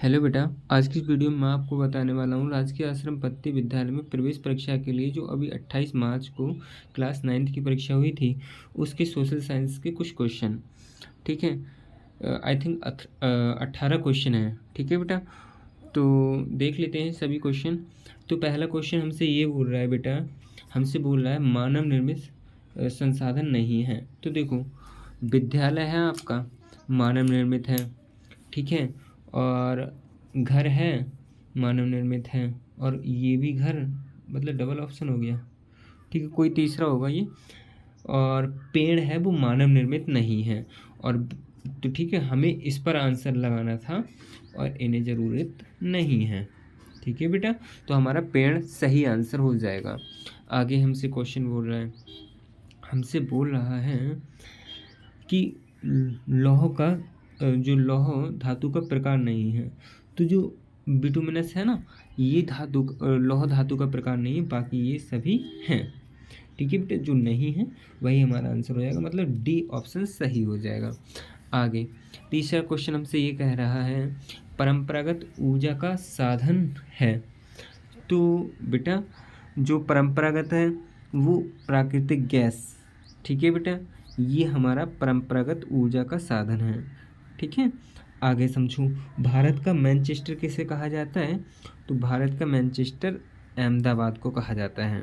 Hello बेटा। आज की इस वीडियो में मैं आपको बताने वाला हूँ राजकीय आश्रम पत्ती विद्यालय में प्रवेश परीक्षा के लिए जो अभी 28 मार्च को क्लास 9th की परीक्षा हुई थी उसके सोशल साइंस के कुछ क्वेश्चन। ठीक है, आई थिंक 18 क्वेश्चन हैं। ठीक है बेटा, तो देख लेते हैं सभी क्वेश्चन। तो पहला क्वेश्चन हमसे ये बोल रहा है बेटा, हमसे बोल रहा है मानव निर्मित संसाधन नहीं है। तो देखो, विद्यालय है आपका, मानव निर्मित है। ठीक है, और घर है, मानव निर्मित है, और ये भी घर, मतलब डबल ऑप्शन हो गया। ठीक है, कोई तीसरा होगा ये। और पेड़ है वो मानव निर्मित नहीं है। और तो ठीक है, हमें इस पर आंसर लगाना था और इन्हें ज़रूरत नहीं है। ठीक है बेटा, तो हमारा पेड़ सही आंसर हो जाएगा। आगे हमसे क्वेश्चन बोल रहा है, हमसे बोल रहा है कि लौह का जो लौह धातु का प्रकार नहीं है। तो जो बिटुमिनस है ना, ये धातु लौह धातु का प्रकार नहीं है, बाकी ये सभी हैं। ठीक है बेटा, जो नहीं है वही हमारा आंसर हो जाएगा, मतलब डी ऑप्शन सही हो जाएगा। आगे तीसरा क्वेश्चन हमसे ये कह रहा है परंपरागत ऊर्जा का साधन है। तो बेटा, जो परंपरागत है वो प्राकृतिक गैस। ठीक है बेटा, ये हमारा परंपरागत ऊर्जा का साधन है। ठीक है, आगे समझो, भारत का मैनचेस्टर किसे कहा जाता है। तो भारत का मैनचेस्टर अहमदाबाद को कहा जाता है।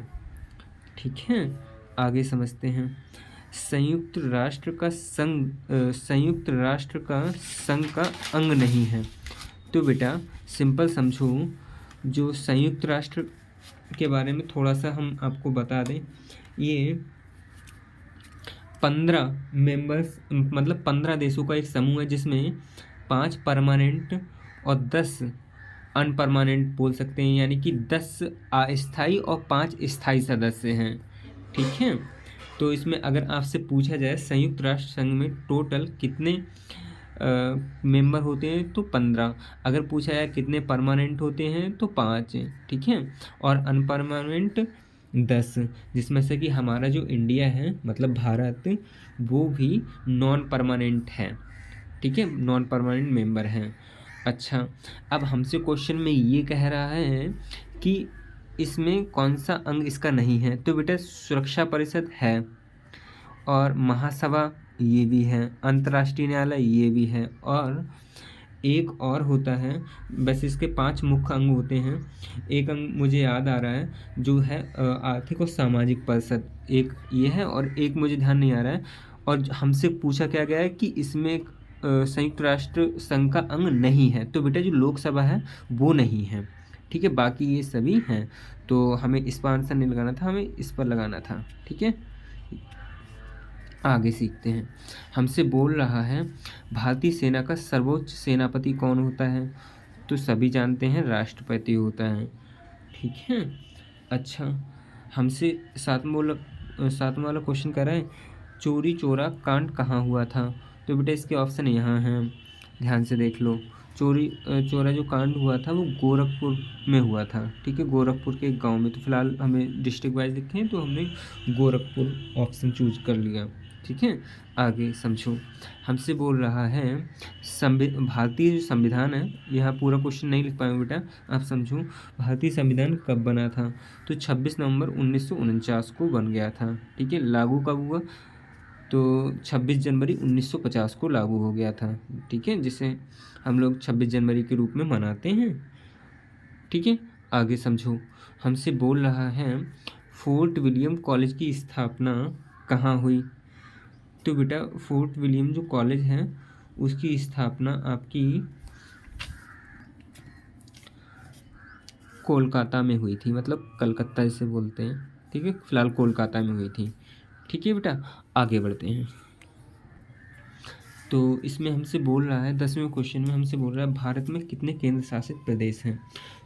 ठीक है, आगे समझते हैं। संयुक्त राष्ट्र का संघ का अंग नहीं है। तो बेटा सिंपल समझो, जो संयुक्त राष्ट्र के बारे में थोड़ा सा हम आपको बता दें, ये 15 मेंबर्स, मतलब 15 देशों का एक समूह है जिसमें 5 परमानेंट और 10 अनपरमानेंट बोल सकते हैं, यानी कि 10 अस्थाई और 5 स्थायी सदस्य हैं। ठीक है, तो इसमें अगर आपसे पूछा जाए संयुक्त राष्ट्र संघ में टोटल कितने मेंबर होते हैं तो 15। अगर पूछा जाए कितने परमानेंट होते हैं तो 5। ठीक है, और अनपरमानेंट 10, जिसमें से कि हमारा जो इंडिया है, मतलब भारत, वो भी नॉन परमानेंट है। ठीक है, नॉन परमानेंट मेंबर हैं। अच्छा, अब हमसे क्वेश्चन में ये कह रहा है कि इसमें कौन सा अंग इसका नहीं है। तो बेटा सुरक्षा परिषद है, और महासभा ये भी है, अंतर्राष्ट्रीय न्यायालय ये भी है, और एक और होता है। बस इसके 5 मुख्य अंग होते हैं। एक अंग मुझे याद आ रहा है जो है आर्थिक और सामाजिक परिषद, एक ये है, और एक मुझे ध्यान नहीं आ रहा है। और हमसे पूछा क्या गया है कि इसमें संयुक्त राष्ट्र संघ का अंग नहीं है। तो बेटा जो लोकसभा है वो नहीं है। ठीक है, बाकी ये सभी हैं। तो हमें इस पर आंसर नहीं लगाना था, हमें इस पर लगाना था। ठीक है, आगे सीखते हैं। हमसे बोल रहा है भारतीय सेना का सर्वोच्च सेनापति कौन होता है। तो सभी जानते हैं राष्ट्रपति होता है। ठीक है, अच्छा, हमसे सातवां वाला क्वेश्चन कर रहा है चोरी चोरा कांड कहाँ हुआ था। तो बेटा इसके ऑप्शन यहाँ हैं, ध्यान से देख लो। चोरी चोरा जो कांड हुआ था वो गोरखपुर में हुआ था। ठीक है, गोरखपुर के एक गांव में। तो फिलहाल हमें डिस्ट्रिक्ट वाइज लिखे हैं तो हमने गोरखपुर ऑप्शन चूज कर लिया। ठीक है, आगे समझो, हमसे बोल रहा है भारतीय जो संविधान है, यहाँ पूरा क्वेश्चन नहीं लिख पाएंगे बेटा, आप समझो। भारतीय संविधान कब बना था। तो 26 नवंबर 1949 को बन गया था। ठीक है, लागू कब हुआ तो 26 जनवरी 1950 को लागू हो गया था। ठीक है, जिसे हम लोग 26 जनवरी के रूप में मनाते हैं। ठीक है, आगे समझो, हमसे बोल रहा है फोर्ट विलियम कॉलेज की स्थापना कहाँ हुई। तो बेटा फोर्ट विलियम जो कॉलेज है उसकी स्थापना आपकी कोलकाता में हुई थी, मतलब कलकत्ता जिसे बोलते हैं। ठीक है, फिलहाल कोलकाता में हुई थी। ठीक है बेटा, आगे बढ़ते हैं। तो इसमें हमसे बोल रहा है 10वें क्वेश्चन में हमसे बोल रहा है भारत में कितने केंद्र शासित प्रदेश हैं।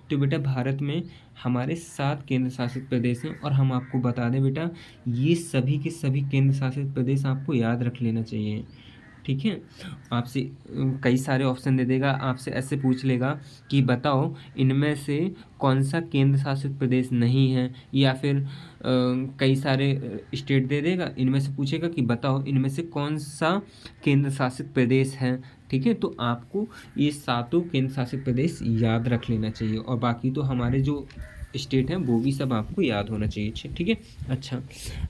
तो बेटा भारत में हमारे 7 केंद्र शासित प्रदेश हैं, और हम आपको बता दें बेटा, ये सभी के सभी केंद्र शासित प्रदेश आपको याद रख लेना चाहिए। ठीक है। आपसे कई सारे ऑप्शन दे देगा, आपसे ऐसे पूछ लेगा कि बताओ इनमें से कौन सा केंद्र शासित प्रदेश नहीं है, या फिर कई सारे स्टेट दे देगा, इनमें से पूछेगा कि बताओ इनमें से कौन सा केंद्र शासित प्रदेश है। ठीक है, तो आपको ये सातों केंद्र शासित प्रदेश याद रख लेना चाहिए, और बाकी तो हमारे जो स्टेट हैं वो भी सब आपको याद होना चाहिए। ठीक है। अच्छा,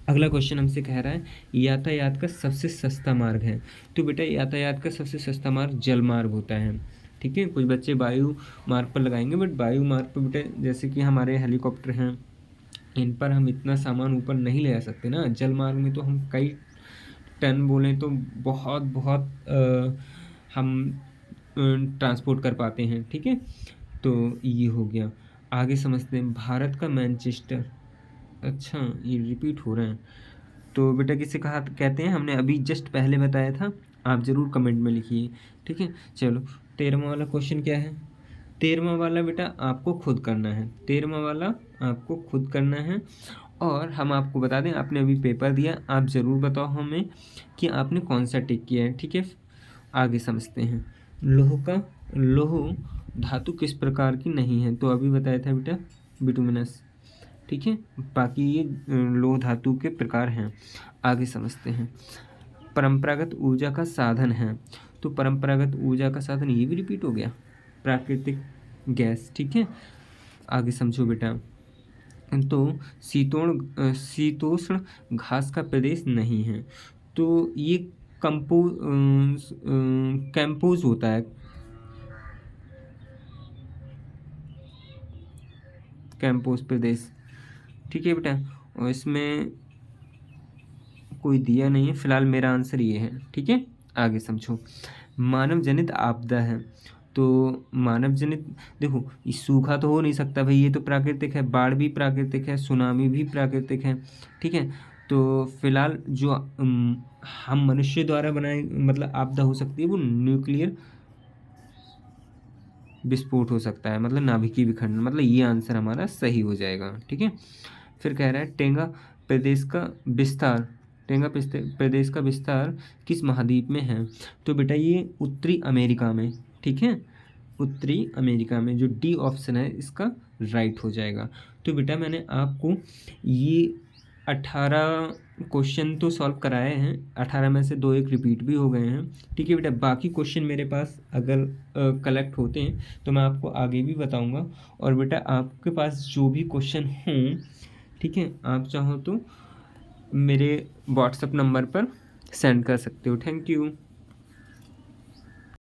अगला क्वेश्चन हमसे कह रहा है यातायात का सबसे सस्ता मार्ग है। तो बेटा यातायात का सबसे सस्ता मार्ग जल मार्ग होता है। ठीक है, कुछ बच्चे वायु मार्ग पर लगाएंगे, बट वायु मार्ग पर बेटा जैसे कि हमारे हेलीकॉप्टर हैं, इन पर हम इतना सामान ऊपर नहीं ले जा सकते ना। जल मार्ग में तो हम कई टन बोलें तो बहुत बहुत हम ट्रांसपोर्ट कर पाते हैं। ठीक है, तो ये हो गया। आगे समझते हैं भारत का मैनचेस्टर। अच्छा, ये रिपीट हो रहे हैं। तो बेटा किसे कहा कहते हैं, हमने अभी जस्ट पहले बताया था, आप ज़रूर कमेंट में लिखिए। ठीक है, चलो 13वां वाला क्वेश्चन क्या है। 13वां वाला बेटा आपको खुद करना है, 13वां वाला आपको खुद करना है। और हम आपको बता दें, आपने अभी पेपर दिया, आप ज़रूर बताओ हमें कि आपने कौन सा टिक किया है। ठीक है, आगे समझते हैं। लौह धातु किस प्रकार की नहीं है। तो अभी बताया था बेटा बिटुमिनस। ठीक है, बाकी ये लौह धातु के प्रकार हैं। आगे समझते हैं। परंपरागत ऊर्जा का साधन है। तो परंपरागत ऊर्जा का साधन, ये भी रिपीट हो गया, प्राकृतिक गैस। ठीक है, आगे समझो बेटा। तो शीतोष्ण घास का प्रदेश नहीं है। तो ये कैंपोज होता है, कैंपोज प्रदेश। ठीक है बेटा, और इसमें कोई दिया नहीं है, फिलहाल मेरा आंसर ये है। ठीक है, आगे समझो। मानव जनित आपदा है। तो मानव जनित, देखो ये सूखा तो हो नहीं सकता भाई, ये तो प्राकृतिक है, बाढ़ भी प्राकृतिक है, सुनामी भी प्राकृतिक है। ठीक है, तो फिलहाल जो हम मनुष्य द्वारा बनाए मतलब आपदा हो सकती है, वो न्यूक्लियर विस्फोट हो सकता है, मतलब नाभिकीय विखंडन, मतलब ये आंसर हमारा सही हो जाएगा। ठीक है, फिर कह रहा है टेंगा प्रदेश का विस्तार, प्रदेश का विस्तार किस महाद्वीप में है। तो बेटा ये उत्तरी अमेरिका में। ठीक है, उत्तरी अमेरिका में, जो डी ऑप्शन है इसका राइट हो जाएगा। तो बेटा मैंने आपको ये 18 क्वेश्चन तो सॉल्व कराए हैं, 18 में से 2 एक रिपीट भी हो गए हैं। ठीक है बेटा, बाकी क्वेश्चन मेरे पास अगर कलेक्ट होते हैं तो मैं आपको आगे भी बताऊंगा। और बेटा आपके पास जो भी क्वेश्चन हों, ठीक है, आप चाहो तो मेरे व्हाट्सएप नंबर पर सेंड कर सकते हो। Thank you.